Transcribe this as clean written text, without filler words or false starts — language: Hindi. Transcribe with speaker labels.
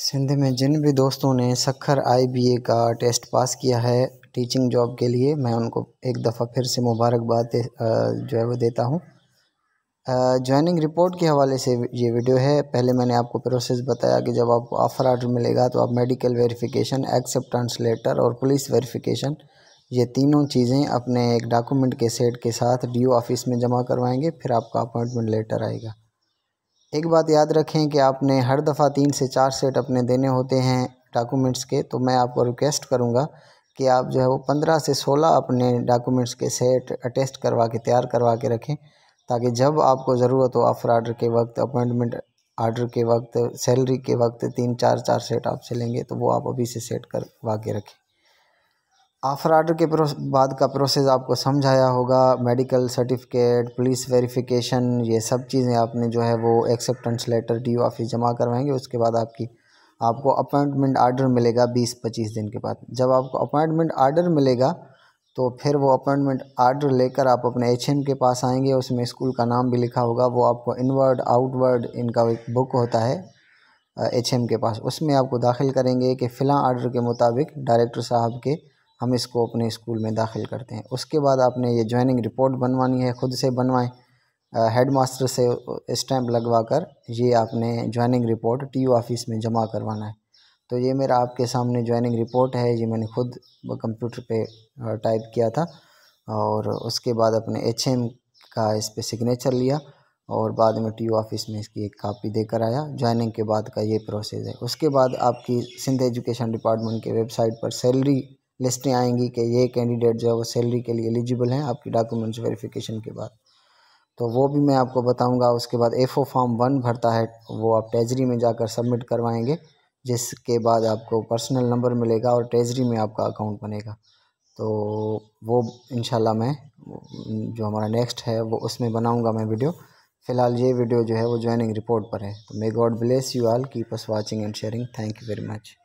Speaker 1: सिंध में जिन भी दोस्तों ने सखर IBA का टेस्ट पास किया है टीचिंग जॉब के लिए, मैं उनको एक दफ़ा फिर से मुबारकबाद जो है वो देता हूँ। ज्वाइनिंग रिपोर्ट के हवाले से ये वीडियो है। पहले मैंने आपको प्रोसेस बताया कि जब आपको ऑफ़र आर्डर मिलेगा तो आप मेडिकल वेरिफिकेशन, एक्सेप्टेंस लेटर और पुलिस वेरिफिकेशन, ये तीनों चीज़ें अपने एक डॉक्यूमेंट के सेट के साथ DO ऑफिस में जमा करवाएंगे। फिर आपका अपॉइंटमेंट लेटर आएगा। एक बात याद रखें कि आपने हर दफ़ा 3 से 4 सेट अपने देने होते हैं डॉक्यूमेंट्स के। तो मैं आपको रिक्वेस्ट करूंगा कि आप जो है वो 15 से 16 अपने डॉक्यूमेंट्स के सेट अटेस्ट करवा के तैयार करवा के रखें, ताकि जब आपको ज़रूरत हो ऑफ़र आर्डर के वक्त, अपॉइंटमेंट आर्डर के वक्त, सैलरी के वक्त 3-4 सेट आपसे लेंगे तो वो आप अभी से सेट करवा के रखें। ऑफ़र आर्डर के बाद का प्रोसेस आपको समझाया होगा। मेडिकल सर्टिफिकेट, पुलिस वेरिफिकेशन, ये सब चीज़ें आपने जो है वो एक्सेप्टेंस लेटर DO ऑफिस जमा करवाएंगे। उसके बाद आपको अपॉइंटमेंट आर्डर मिलेगा 20-25 दिन के बाद। जब आपको अपॉइंटमेंट आर्डर मिलेगा तो फिर वो अपॉइंटमेंट आर्डर लेकर आप अपने HM के पास आएंगे। उसमें स्कूल का नाम भी लिखा होगा। वो आपको इनवर्ड आउटवर्ड इनका एक बुक होता है HM के पास, उसमें आपको दाखिल करेंगे कि फ़िलहाल आर्डर के मुताबिक डायरेक्टर साहब के हम इसको अपने स्कूल में दाखिल करते हैं। उसके बाद आपने ये ज्वाइनिंग रिपोर्ट बनवानी है, ख़ुद से बनवाएं, हेड मास्टर से स्टैंप लगवा कर ये आपने ज्वाइनिंग रिपोर्ट TO ऑफिस में जमा करवाना है। तो ये मेरा आपके सामने ज्वाइनिंग रिपोर्ट है। ये मैंने खुद कंप्यूटर पे टाइप किया था और उसके बाद अपने HM का इस पर सिग्नेचर लिया और बाद में TO ऑफिस में इसकी एक कापी देकर आया। ज्वाइनिंग के बाद का ये प्रोसेस है। उसके बाद आपकी सिंध एजुकेशन डिपार्टमेंट के वेबसाइट पर सैलरी लिस्टें आएंगी कि ये कैंडिडेट जो है वो सैलरी के लिए एलिजिबल हैं आपकी डॉक्यूमेंट्स वेरिफिकेशन के बाद। तो वो भी मैं आपको बताऊंगा। उसके बाद FO फॉर्म 1 भरता है, वो आप ट्रेजरी में जाकर सबमिट करवाएंगे, जिसके बाद आपको पर्सनल नंबर मिलेगा और ट्रेजरी में आपका अकाउंट बनेगा। तो वो इंशाल्लाह मैं जो हमारा नेक्स्ट है वो उसमें बनाऊंगा मैं वीडियो। फ़िलहाल ये वीडियो जो है वो ज्वाइनिंग रिपोर्ट पर है। तो may God bless you all, keep us watching and sharing. Thank you very much.